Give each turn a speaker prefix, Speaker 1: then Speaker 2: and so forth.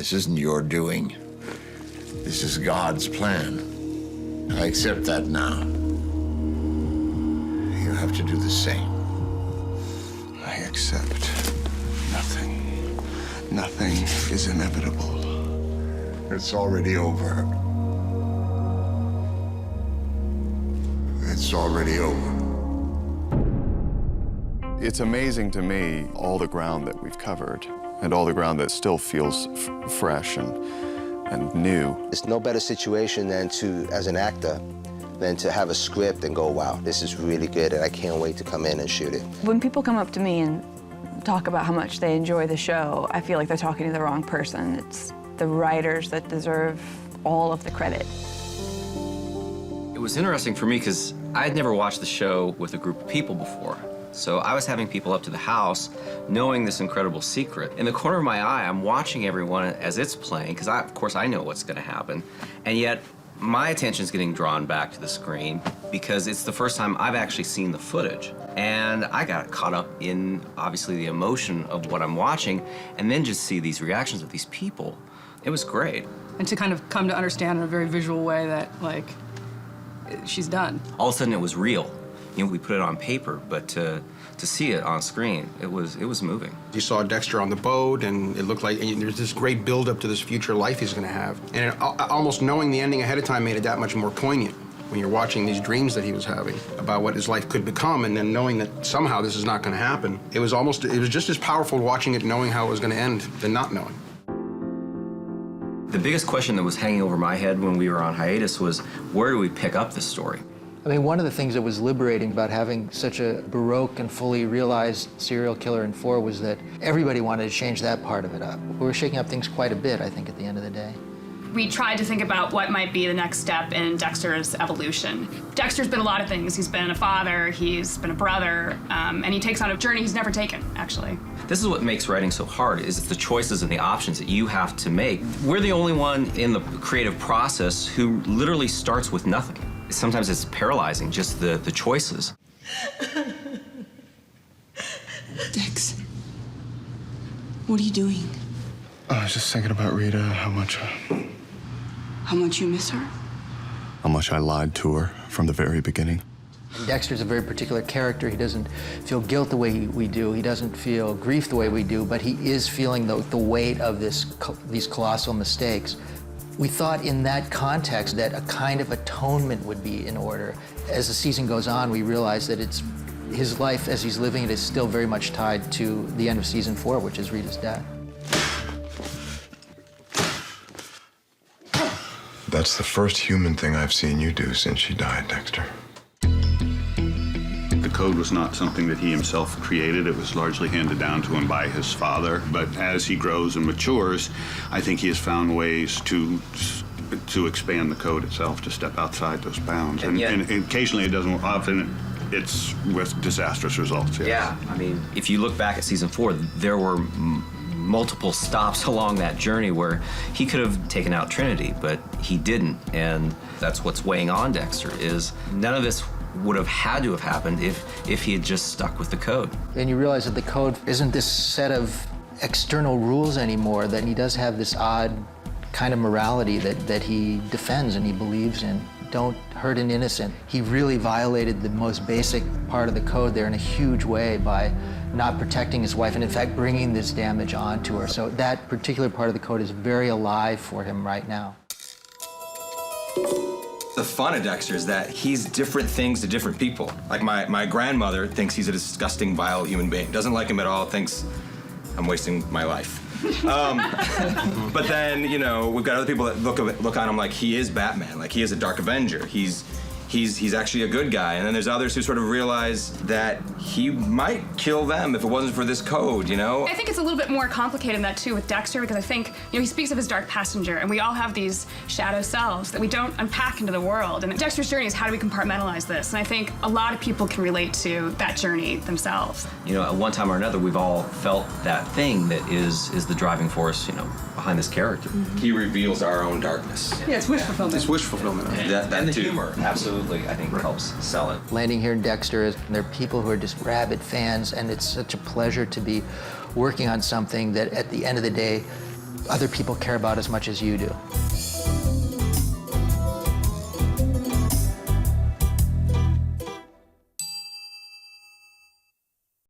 Speaker 1: This isn't your doing. This is God's plan. I accept that now. You have to do the same.
Speaker 2: I accept nothing. Nothing is inevitable.
Speaker 1: It's already over. It's already over.
Speaker 3: It's amazing to me all the ground that we've covered and all the ground that still feels fresh and new.
Speaker 4: There's no better situation than to, as an actor, than to have a script and go, wow, this is really good and I can't wait to come in and shoot it.
Speaker 5: When people come up to me and talk about how much they enjoy the show, I feel like they're talking to the wrong person. It's the writers that deserve all of the credit.
Speaker 6: It was interesting for me because I had never watched the show with a group of people before. So I was having people up to the house knowing this incredible secret. In the corner of my eye, I'm watching everyone as it's playing because, of course, I know what's going to happen. And yet, my attention's getting drawn back to the screen because it's the first time I've actually seen the footage. And I got caught up in, obviously, the emotion of what I'm watching and then just see these reactions of these people. It was great.
Speaker 7: And to kind of come to understand in a very visual way that, like, she's done.
Speaker 6: All of a sudden, it was real. You know, we put it on paper, but to see it on screen, it was moving.
Speaker 8: You saw Dexter on the boat, and it looked like there's this great build-up to this future life he's going to have. And almost knowing the ending ahead of time made it that much more poignant when you're watching these dreams that he was having about what his life could become, and then knowing that somehow this is not going to happen. It was just as powerful watching it knowing how it was going to end than not knowing.
Speaker 6: The biggest question that was hanging over my head when we were on hiatus was, where do we pick up this story?
Speaker 9: I mean, one of the things that was liberating about having such a baroque and fully realized serial killer in 4 was that everybody wanted to change that part of it up. We were shaking up things quite a bit, I think, at the end of the day.
Speaker 10: We tried to think about what might be the next step in Dexter's evolution. Dexter's been a lot of things. He's been a father, he's been a brother, and he takes on a journey he's never taken, actually.
Speaker 6: This is what makes writing so hard, is the choices and the options that you have to make. We're the only one in the creative process who literally starts with nothing. Sometimes it's paralyzing, just the choices.
Speaker 11: Dex, what are you doing?
Speaker 2: I was just thinking about Rita, how much
Speaker 11: you miss her?
Speaker 3: How much I lied to her from the very beginning.
Speaker 9: Dexter's a very particular character. He doesn't feel guilt the way we do. He doesn't feel grief the way we do, but he is feeling the weight of these colossal mistakes. We thought in that context that a kind of atonement would be in order. As the season goes on, we realize that his life as he's living it is still very much tied to the end of season 4, which is Rita's death.
Speaker 2: That's the first human thing I've seen you do since she died, Dexter.
Speaker 12: The code was not something that he himself created. It was largely handed down to him by his father. But as he grows and matures, I think he has found ways to expand the code itself, to step outside those bounds. And occasionally it doesn't, often it's with disastrous results. Yes.
Speaker 6: Yeah, I mean, if you look back at season 4, there were multiple stops along that journey where he could have taken out Trinity, but he didn't. And that's what's weighing on Dexter, is none of this would have had to have happened if he had just stuck with the code.
Speaker 9: And you realize that the code isn't this set of external rules anymore, that he does have this odd kind of morality that he defends and he believes in. Don't hurt an innocent. He really violated the most basic part of the code there in a huge way by not protecting his wife and, in fact, bringing this damage onto her. So that particular part of the code is very alive for him right now.
Speaker 13: The fun of Dexter is that he's different things to different people. Like my grandmother thinks he's a disgusting, vile human being. Doesn't like him at all, thinks I'm wasting my life. But then, you know, we've got other people that look on him like he is Batman, like he is a Dark Avenger. He's actually a good guy. And then there's others who sort of realize that he might kill them if it wasn't for this code, you know?
Speaker 10: I think it's a little bit more complicated than that, too, with Dexter, because I think, you know, he speaks of his dark passenger, and we all have these shadow selves that we don't unpack into the world. And Dexter's journey is how do we compartmentalize this? And I think a lot of people can relate to that journey themselves.
Speaker 6: You know, at one time or another, we've all felt that thing that is the driving force, you know, behind this character.
Speaker 13: Mm-hmm. He reveals our own darkness.
Speaker 7: Yeah, it's wish fulfillment.
Speaker 8: It's wish fulfillment.
Speaker 6: And the humor, absolutely, I think, helps sell it.
Speaker 9: Landing here in Dexter, there are people who are just rabid fans, and it's such a pleasure to be working on something that, at the end of the day, other people care about as much as you do.